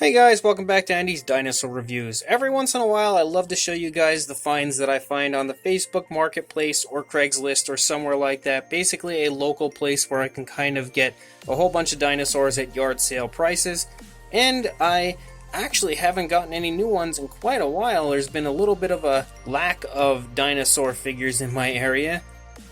Hey guys, welcome back to Andy's Dinosaur Reviews. Every once in a while, I love to show you guys the finds that I find on the Facebook Marketplace or Craigslist or somewhere like that. Basically a local place where I can kind of get a whole bunch of dinosaurs at yard sale prices. And I actually haven't gotten any new ones in quite a while. There's been a little bit of a lack of dinosaur figures in my area.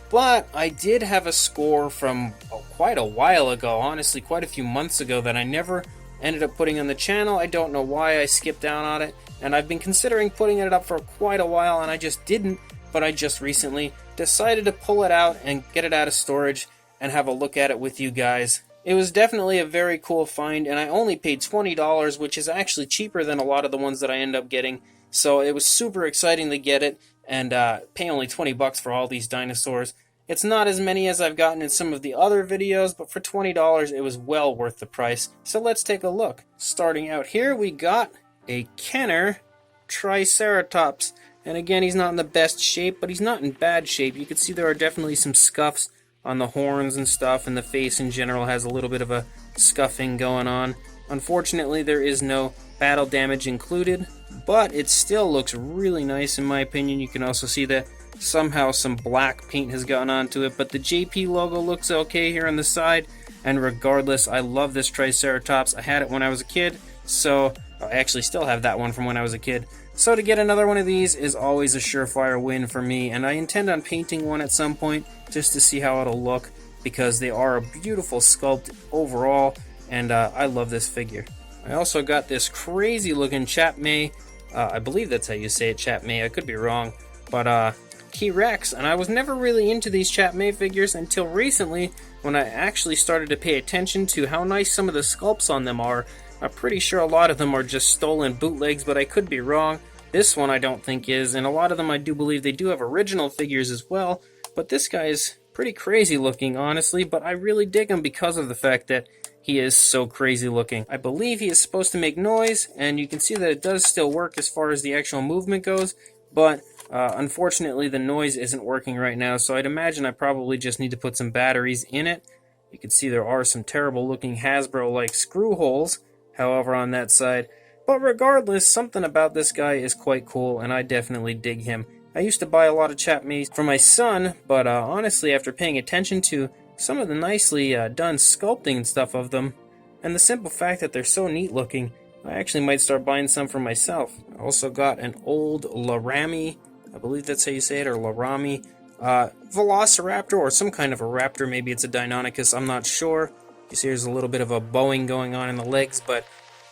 But I did have a score from quite a while ago, honestly quite a few months ago, that I never ended up putting on the channel. I don't know why I skipped down on it, and I've been considering putting it up for quite a while and I just didn't, but I just recently decided to pull it out and get it out of storage and have a look at it with you guys. It was definitely a very cool find, and I only paid $20, which is actually cheaper than a lot of the ones that I end up getting, so it was super exciting to get it and pay only 20 bucks for all these dinosaurs. It's not as many as I've gotten in some of the other videos, but for $20 it was well worth the price. So let's take a look. Starting out here, we got a Kenner Triceratops. And again, he's not in the best shape, but he's not in bad shape. You can see there are definitely some scuffs on the horns and stuff, and the face in general has a little bit of a scuffing going on. Unfortunately, there is no battle damage included, but it still looks really nice in my opinion. You can also see that somehow some black paint has gotten onto it, but the JP logo looks okay here on the side. And regardless, I love this Triceratops. I had it when I was a kid, so I actually still have that one from when I was a kid. So to get another one of these is always a surefire win for me, and I intend on painting one at some point just to see how it'll look, because they are a beautiful sculpt overall, and I love this figure. I also got this crazy looking Chap Mei. I believe that's how you say it, Chap Mei. I could be wrong, but T-Rex, and I was never really into these Chap Mei figures until recently when I actually started to pay attention to how nice some of the sculpts on them are. I'm pretty sure a lot of them are just stolen bootlegs, but I could be wrong. This one I don't think is, and a lot of them I do believe they do have original figures as well, but this guy is pretty crazy looking, honestly, but I really dig him because of the fact that he is so crazy looking. I believe he is supposed to make noise, and you can see that it does still work as far as the actual movement goes, but unfortunately the noise isn't working right now, so I'd imagine I probably just need to put some batteries in it. You can see there are some terrible looking Hasbro-like screw holes, however, on that side. But regardless, something about this guy is quite cool, and I definitely dig him. I used to buy a lot of Chap Mei for my son, but honestly, after paying attention to some of the nicely done sculpting and stuff of them, and the simple fact that they're so neat looking, I actually might start buying some for myself. I also got an old Larami, I believe that's how you say it, or Larami, Velociraptor, or some kind of a raptor. Maybe it's a Deinonychus, I'm not sure. You see there's a little bit of a bowing going on in the legs, but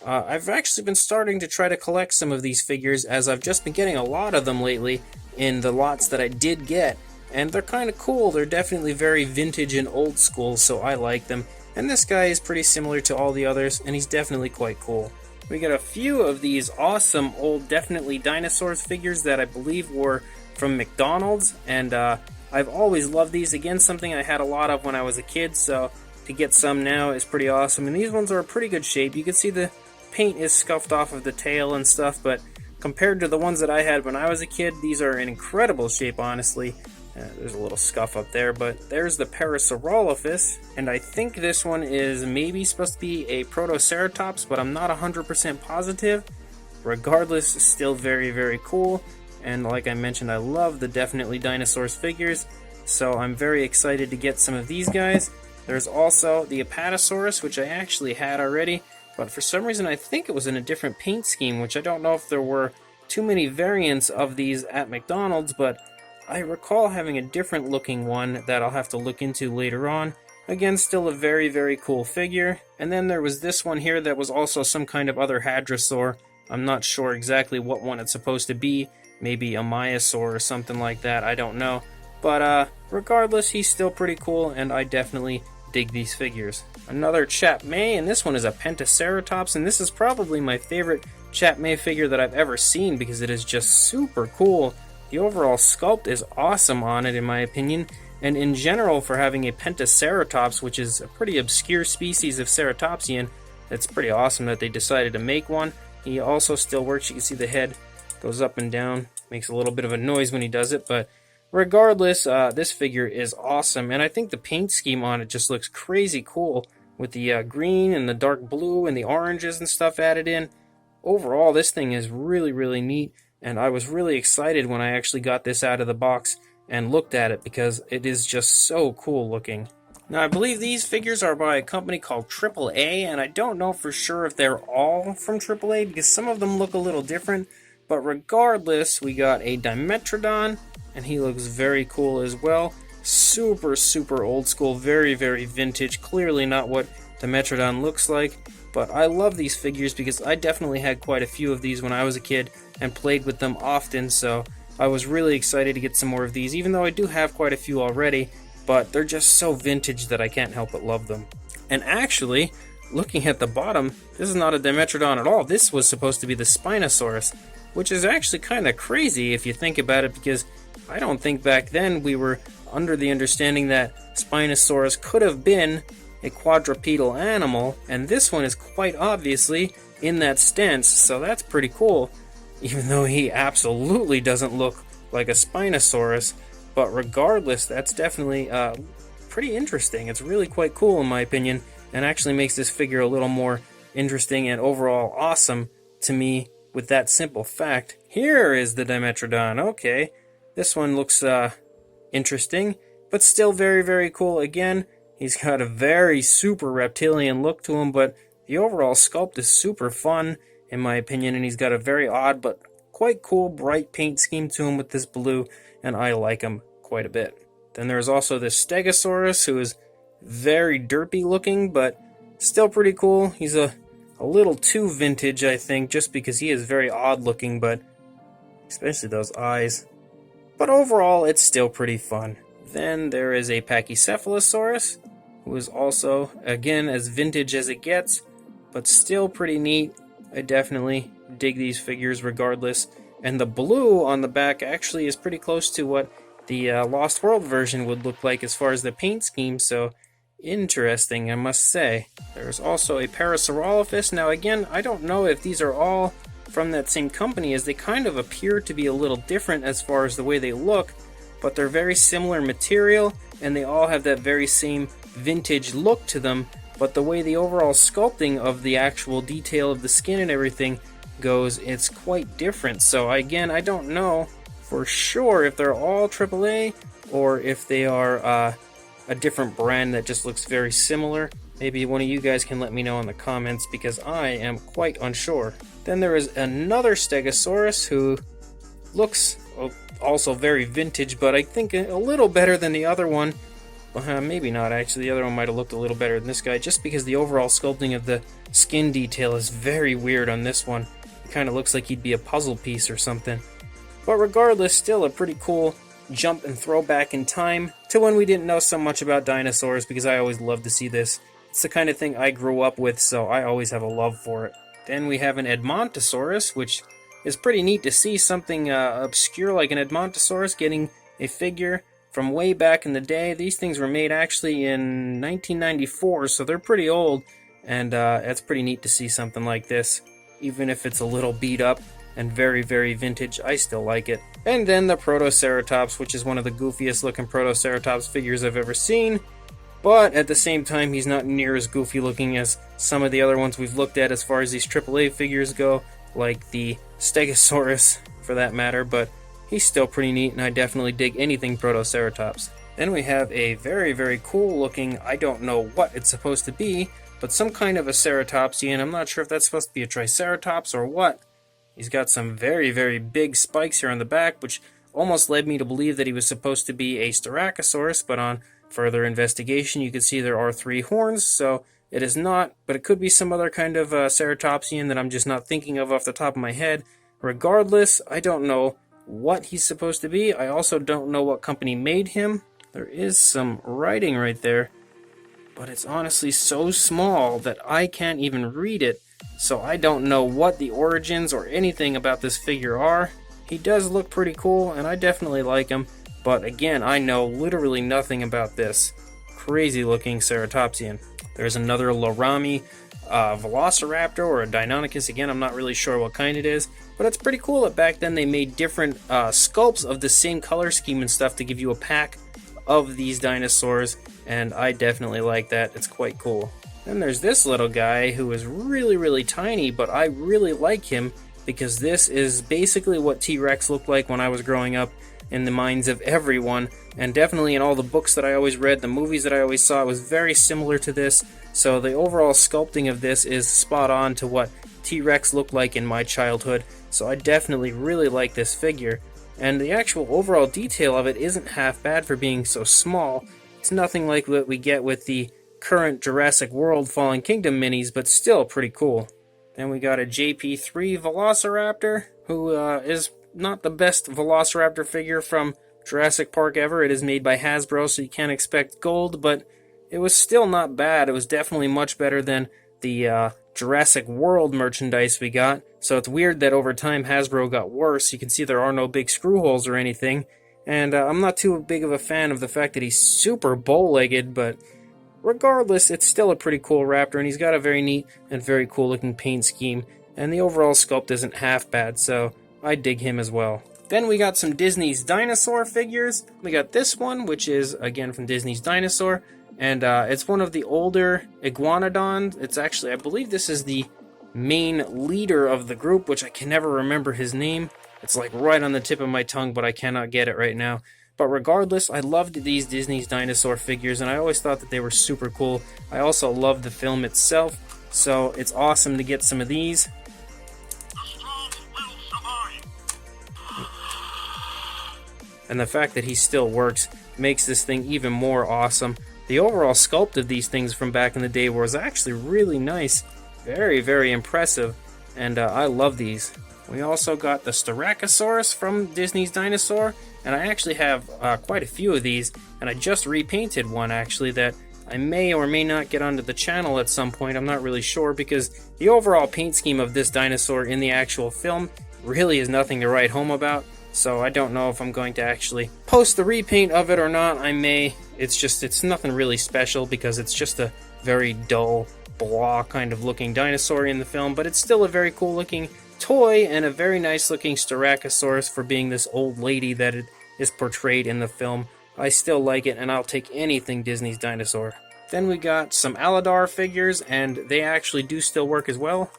I've actually been starting to try to collect some of these figures, as I've just been getting a lot of them lately in the lots that I did get, and they're kind of cool. They're definitely very vintage and old school, so I like them. And this guy is pretty similar to all the others, and he's definitely quite cool. We got a few of these awesome old Definitely Dinosaurs figures that I believe were from McDonald's, and I've always loved these. Again, something I had a lot of when I was a kid, so to get some now is pretty awesome. And these ones are in pretty good shape. You can see the paint is scuffed off of the tail and stuff, but compared to the ones that I had when I was a kid, these are in incredible shape, honestly. There's a little scuff up there, but there's the Pentaceratops, and I think this one is maybe supposed to be a Protoceratops, but I'm not 100% positive. Regardless, still very, very cool, and like I mentioned, I love the Definitely Dinosaurs figures, so I'm very excited to get some of these guys. There's also the Apatosaurus, which I actually had already, but for some reason I think it was in a different paint scheme, which I don't know if there were too many variants of these at McDonald's, but I recall having a different looking one that I'll have to look into later on. Again, still a very, very cool figure. And then there was this one here that was also some kind of other hadrosaur. I'm not sure exactly what one it's supposed to be. Maybe a Maiasaur or something like that, I don't know. But regardless, he's still pretty cool, and I definitely dig these figures. Another Chap Mei, and this one is a Pentaceratops, and this is probably my favorite Chap Mei figure that I've ever seen because it is just super cool. The overall sculpt is awesome on it, in my opinion, and in general, for having a Pentaceratops, which is a pretty obscure species of ceratopsian, it's pretty awesome that they decided to make one. He also still works. You can see the head goes up and down, makes a little bit of a noise when he does it, but regardless, this figure is awesome, and I think the paint scheme on it just looks crazy cool. with the green and the dark blue and the oranges and stuff added in. Overall, this thing is really, really neat, and I was really excited when I actually got this out of the box and looked at it because it is just so cool looking. Now, I believe these figures are by a company called Triple-A, and I don't know for sure if they're all from Triple-A because some of them look a little different, but regardless, we got a Dimetrodon, and he looks very cool as well. Super, super old school, very, very vintage, clearly not what Dimetrodon looks like. But I love these figures because I definitely had quite a few of these when I was a kid and played with them often, so I was really excited to get some more of these, even though I do have quite a few already, but they're just so vintage that I can't help but love them. And actually, looking at the bottom, this is not a Dimetrodon at all. This was supposed to be the Spinosaurus, which is actually kind of crazy if you think about it, because I don't think back then we were under the understanding that Spinosaurus could have been a quadrupedal animal, and this one is quite obviously in that stance, so that's pretty cool, even though he absolutely doesn't look like a Spinosaurus. But regardless, that's definitely pretty interesting. It's really quite cool in my opinion, and actually makes this figure a little more interesting and overall awesome to me with that simple fact. Here is the Dimetrodon. Okay, this one looks interesting, but still very, very cool. Again, he's got a very super reptilian look to him, but the overall sculpt is super fun, in my opinion, and he's got a very odd but quite cool bright paint scheme to him with this blue, and I like him quite a bit. Then there's also this Stegosaurus, who is very derpy looking, but still pretty cool. He's a little too vintage, I think, just because he is very odd looking, but especially those eyes. But overall, it's still pretty fun. Then there is a Pachycephalosaurus, who is also, again, as vintage as it gets, but still pretty neat. I definitely dig these figures regardless. And the blue on the back actually is pretty close to what the Lost World version would look like as far as the paint scheme, so interesting, I must say. There's also a Parasaurolophus. Now again, I don't know if these are all from that same company, as they kind of appear to be a little different as far as the way they look, but they're very similar material, and they all have that very same vintage look to them, but the way the overall sculpting of the actual detail of the skin and everything goes, it's quite different. So again, I don't know for sure if they're all AAA or if they are a different brand that just looks very similar. Maybe one of you guys can let me know in the comments, because I am quite unsure. Then there is another Stegosaurus who looks also very vintage, but I think a little better than the other one. Maybe not, actually. The other one might have looked a little better than this guy, just because the overall sculpting of the skin detail is very weird on this one. It kind of looks like he'd be a puzzle piece or something. But regardless, still a pretty cool jump and throw back in time to when we didn't know so much about dinosaurs, because I always loved to see this. It's the kind of thing I grew up with, so I always have a love for it. Then we have an Edmontosaurus, which is pretty neat to see something obscure like an Edmontosaurus getting a figure from way back in the day. These things were made actually in 1994, so they're pretty old, and it's pretty neat to see something like this. Even if it's a little beat up and very, very vintage, I still like it. And then the Protoceratops, which is one of the goofiest looking Protoceratops figures I've ever seen, but at the same time, he's not near as goofy looking as some of the other ones we've looked at as far as these AAA figures go, like the Stegosaurus for that matter, but he's still pretty neat, and I definitely dig anything Protoceratops. Then we have a very, very cool looking, I don't know what it's supposed to be, but some kind of a Ceratopsian. I'm not sure if that's supposed to be a Triceratops or what. He's got some very, very big spikes here on the back, which almost led me to believe that he was supposed to be a Styracosaurus, but on further investigation you can see there are 3 horns, so it is not, but it could be some other kind of Ceratopsian that I'm just not thinking of off the top of my head. Regardless, I don't know what he's supposed to be. I also don't know what company made him. There is some writing right there, but it's honestly so small that I can't even read it, so I don't know what the origins or anything about this figure are. He does look pretty cool, and I definitely like him, but again, I know literally nothing about this crazy looking Ceratopsian. There's another Larami Velociraptor or a Deinonychus. Again, I'm not really sure what kind it is, but it's pretty cool that back then they made different sculpts of the same color scheme and stuff to give you a pack of these dinosaurs, and I definitely like that. It's quite cool. Then there's this little guy who is really tiny, but I really like him because this is basically what T-Rex looked like when I was growing up in the minds of everyone, and definitely in all the books that I always read, the movies that I always saw, it was very similar to this. So the overall sculpting of this is spot on to what T-Rex looked like in my childhood, so I definitely really like this figure. And the actual overall detail of it isn't half bad for being so small. It's nothing like what we get with the current Jurassic World Fallen Kingdom minis, but still pretty cool. Then we got a JP3 Velociraptor, who is not the best Velociraptor figure from Jurassic Park ever. It is made by Hasbro, so you can't expect gold, but it was still not bad. It was definitely much better than the Jurassic World merchandise we got. So it's weird that over time Hasbro got worse. You can see there are no big screw holes or anything. And I'm not too big of a fan of the fact that he's super bow-legged, but regardless, it's still a pretty cool raptor, and he's got a very neat and very cool looking paint scheme. And the overall sculpt isn't half bad, so I dig him as well. Then we got some Disney's dinosaur figures. We got this one, which is, again, from Disney's Dinosaur. And it's one of the older iguanodons. It's actually, I believe this is the main leader of the group, which I can never remember his name. It's like right on the tip of my tongue, but I cannot get it right now. But regardless, I loved these Disney's dinosaur figures, and I always thought that they were super cool. I also love the film itself, so it's awesome to get some of these. And the fact that he still works makes this thing even more awesome. The overall sculpt of these things from back in the day was actually really nice. Very impressive, and I love these. We also got the Styracosaurus from Disney's Dinosaur, and I actually have quite a few of these, and I just repainted one actually that I may or may not get onto the channel at some point. I'm not really sure, because the overall paint scheme of this dinosaur in the actual film really is nothing to write home about, so I don't know if I'm going to actually post the repaint of it or not. I may. It's nothing really special because it's just a very dull, blah kind of looking dinosaur in the film, but it's still a very cool looking toy and a very nice looking Styracosaurus for being this old lady that it is portrayed in the film. I still like it, and I'll take anything Disney's Dinosaur. Then we got some Aladar figures, and they actually do still work as well.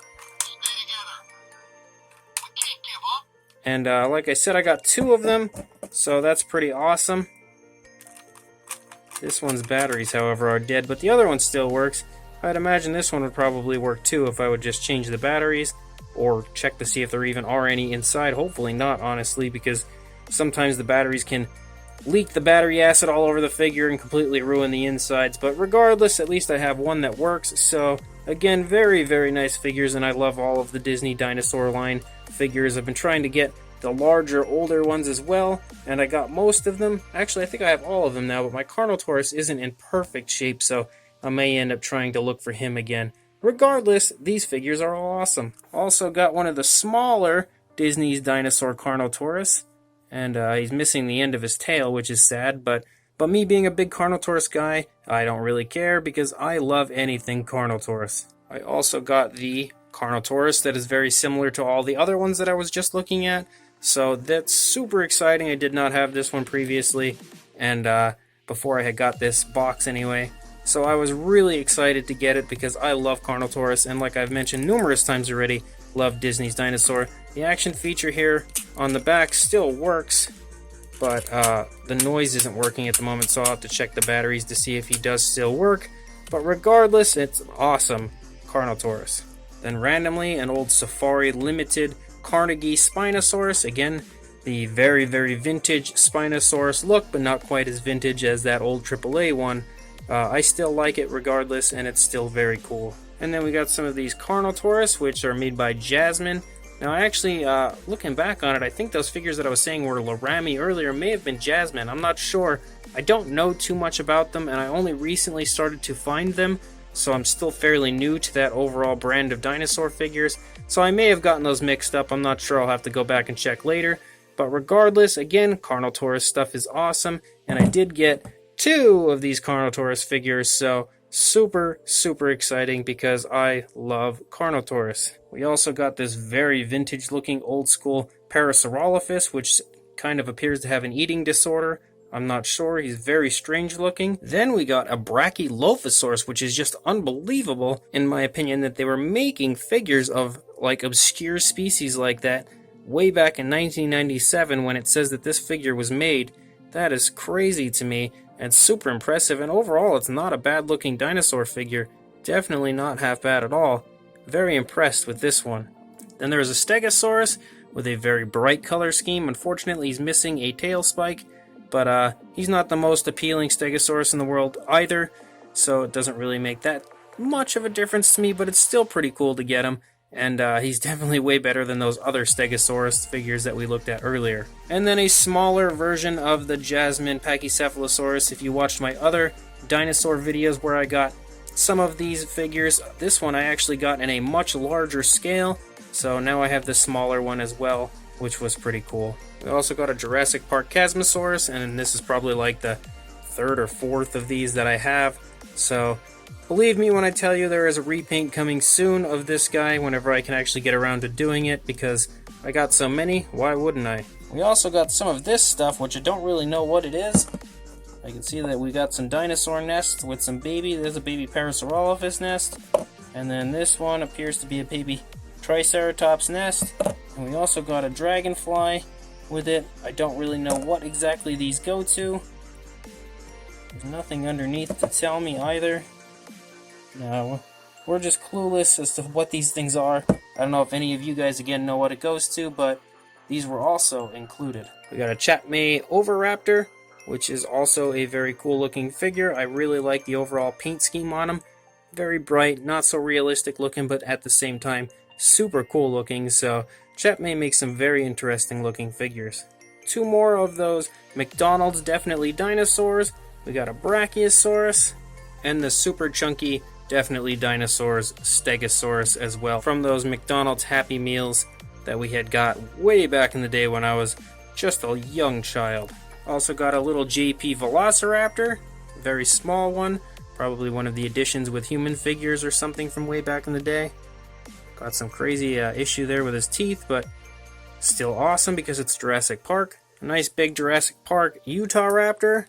And like I said, I got 2 of them, so that's pretty awesome. This one's batteries, however, are dead, but the other one still works. I'd imagine this one would probably work too if I would just change the batteries, or check to see if there even are any inside. Hopefully not, honestly, because sometimes the batteries can leak the battery acid all over the figure and completely ruin the insides. But regardless, at least I have one that works. So again, very nice figures, and I love all of the Disney Dinosaur line figures. I've been trying to get the larger, older ones as well, and I got most of them. Actually, I think I have all of them now, but my Carnotaurus isn't in perfect shape, so I may end up trying to look for him again. Regardless, these figures are all awesome. Also got one of the smaller Disney's Dinosaur Carnotaurus, and he's missing the end of his tail, which is sad, but me being a big Carnotaurus guy, I don't really care because I love anything Carnotaurus. I also got the Carnotaurus that is very similar to all the other ones that I was just looking at, so that's super exciting. I did not have this one previously, and before I had got this box anyway. So I was really excited to get it because I love Carnotaurus, and like I've mentioned numerous times already, love Disney's Dinosaur. The action feature here on the back still works, but the noise isn't working at the moment, so I'll have to check the batteries to see if he does still work. But regardless, it's awesome Carnotaurus. Then randomly, an old Safari Limited Carnegie Spinosaurus. Again, the very vintage Spinosaurus look, but not quite as vintage as that old AAA one. I still like it regardless, and it's still very cool. And then we got some of these Carnotaurus, which are made by Jasmin. Now, actually, looking back on it, I think those figures that I was saying were Larami earlier may have been Jasmin. I'm not sure. I don't know too much about them, and I only recently started to find them, so I'm still fairly new to that overall brand of dinosaur figures. So I may have gotten those mixed up. I'm not sure. I'll have to go back and check later. But regardless, again, Carnotaurus stuff is awesome, and I did get 2 of these Carnotaurus figures, so super exciting because I love Carnotaurus. We also got this very vintage looking old school Parasaurolophus, which kind of appears to have an eating disorder. I'm not sure. He's very strange looking. Then we got a Brachylophosaurus, which is just unbelievable, in my opinion, that they were making figures of like obscure species like that way back in 1997 when it says that this figure was made. That is crazy to me and super impressive, and overall it's not a bad looking dinosaur figure. Definitely not half bad at all. Very impressed with this one. Then there's a Stegosaurus with a very bright color scheme. Unfortunately, he's missing a tail spike, but he's not the most appealing Stegosaurus in the world either, so it doesn't really make that much of a difference to me, but it's still pretty cool to get him, and he's definitely way better than those other Stegosaurus figures that we looked at earlier. And then a smaller version of the Jasmin Pachycephalosaurus. If you watched my other dinosaur videos where I got some of these figures, this one I actually got in a much larger scale, so now I have the smaller one as well, which was pretty cool. We also got a Jurassic Park Chasmosaurus, and this is probably like the third or fourth of these that I have. So believe me when I tell you there is a repaint coming soon of this guy whenever I can actually get around to doing it, because I got so many, why wouldn't I? We also got some of this stuff, which I don't really know what it is. I can see that we got some dinosaur nests with some baby. There's a baby Parasaurolophus nest, and then this one appears to be a baby Triceratops nest, and we also got a dragonfly with it. I don't really know what exactly these go to. There's nothing underneath to tell me either. No, we're just clueless as to what these things are. I don't know if any of you guys again know what it goes to, but these were also included. We got a Chap Mei Oviraptor, which is also a very cool looking figure. I really like the overall paint scheme on him. Very bright, not so realistic looking, but at the same time super cool looking, so Chap Mei makes some very interesting looking figures. Two more of those McDonald's Definitely Dinosaurs. We got a Brachiosaurus, and the super chunky Definitely Dinosaurs Stegosaurus as well, from those McDonald's Happy Meals that we had got way back in the day when I was just a young child. Also got a little JP Velociraptor, very small one, probably one of the additions with human figures or something from way back in the day. Got some crazy issue there with his teeth, but still awesome because it's Jurassic Park. A nice big Jurassic Park Utahraptor,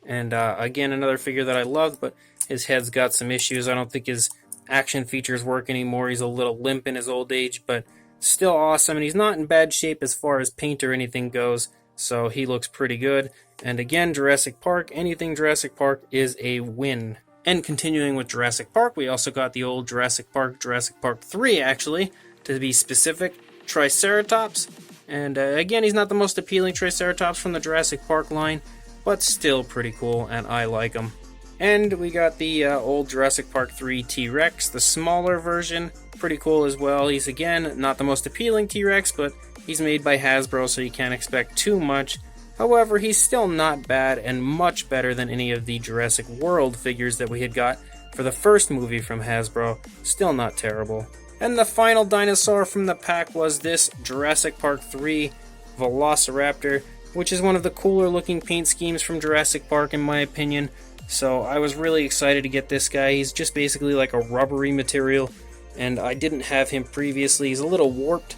and again another figure that I loved, but his head's got some issues. I don't think his action features work anymore. He's a little limp in his old age, but still awesome, and he's not in bad shape as far as paint or anything goes, so he looks pretty good. And again, Jurassic Park, anything Jurassic Park is a win. And continuing with Jurassic Park, we also got the old Jurassic Park 3 actually, to be specific, Triceratops. And again, he's not the most appealing Triceratops from the Jurassic Park line, but still pretty cool, and I like him. And we got the old Jurassic Park 3 T-Rex, the smaller version, pretty cool as well. He's again, not the most appealing T-Rex, but he's made by Hasbro, so you can't expect too much. However, he's still not bad and much better than any of the Jurassic World figures that we had got for the first movie from Hasbro. Still not terrible. And the final dinosaur from the pack was this Jurassic Park 3 Velociraptor, which is one of the cooler looking paint schemes from Jurassic Park in my opinion. So I was really excited to get this guy. He's just basically like a rubbery material, and I didn't have him previously. He's a little warped,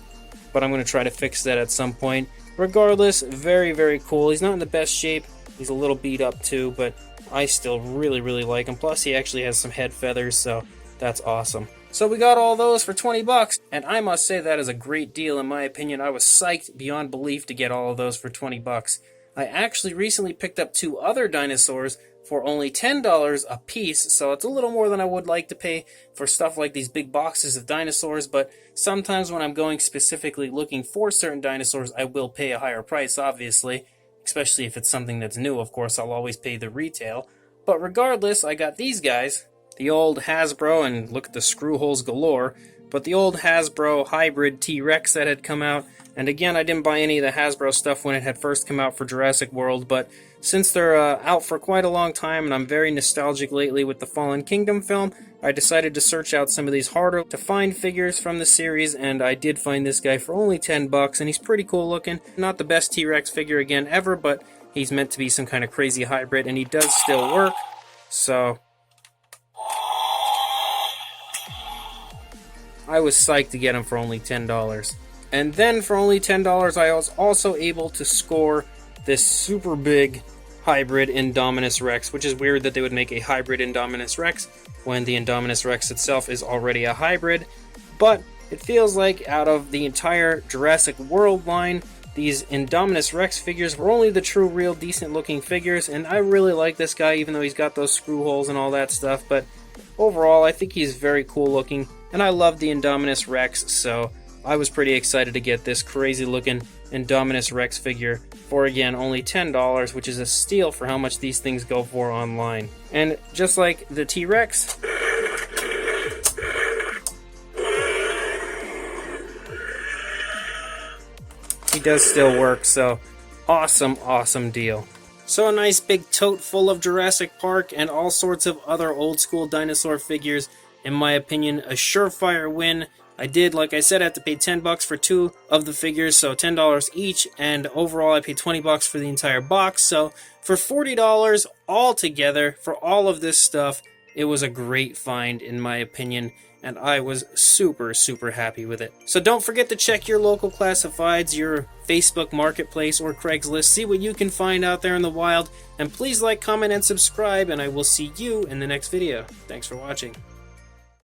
but I'm going to try to fix that at some point. Regardless, very, very cool. He's not in the best shape. He's a little beat up too, but I still really, really like him. Plus, he actually has some head feathers, so that's awesome. So we got all those for 20 bucks, and I must say that is a great deal in my opinion. I was psyched beyond belief to get all of those for 20 bucks. I actually recently picked up two other dinosaurs for only $10 a piece, so it's a little more than I would like to pay for stuff like these big boxes of dinosaurs, but sometimes when I'm going specifically looking for certain dinosaurs, I will pay a higher price, obviously, especially if it's something that's new. Of course, I'll always pay the retail, but regardless, I got these guys, the old Hasbro, and look at the screw holes galore, but the old Hasbro hybrid T-Rex that had come out. And again, I didn't buy any of the Hasbro stuff when it had first come out for Jurassic World, but since they're out for quite a long time, and I'm very nostalgic lately with the Fallen Kingdom film, I decided to search out some of these harder to find figures from the series, and I did find this guy for only 10 bucks, and he's pretty cool looking. Not the best T-Rex figure again ever, but he's meant to be some kind of crazy hybrid, and he does still work, so I was psyched to get him for only $10. And then for only $10, I was also able to score this super big hybrid Indominus Rex, which is weird that they would make a hybrid Indominus Rex when the Indominus Rex itself is already a hybrid. But it feels like out of the entire Jurassic World line, these Indominus Rex figures were only the true, real, decent looking figures, and I really like this guy even though he's got those screw holes and all that stuff, but overall I think he's very cool looking, and I love the Indominus Rex, so I was pretty excited to get this crazy looking Indominus Rex figure for, again, only $10, which is a steal for how much these things go for online. And just like the T-Rex, he does still work, so awesome deal. So a nice big tote full of Jurassic Park and all sorts of other old school dinosaur figures. In my opinion, a surefire win. I did, like I said, have to pay $10 for 2 of the figures, so $10 each, and overall I paid $20 for the entire box, so for $40 altogether for all of this stuff, it was a great find in my opinion, and I was super happy with it. So don't forget to check your local classifieds, your Facebook Marketplace, or Craigslist. See what you can find out there in the wild. And please like, comment, and subscribe, and I will see you in the next video. Thanks for watching.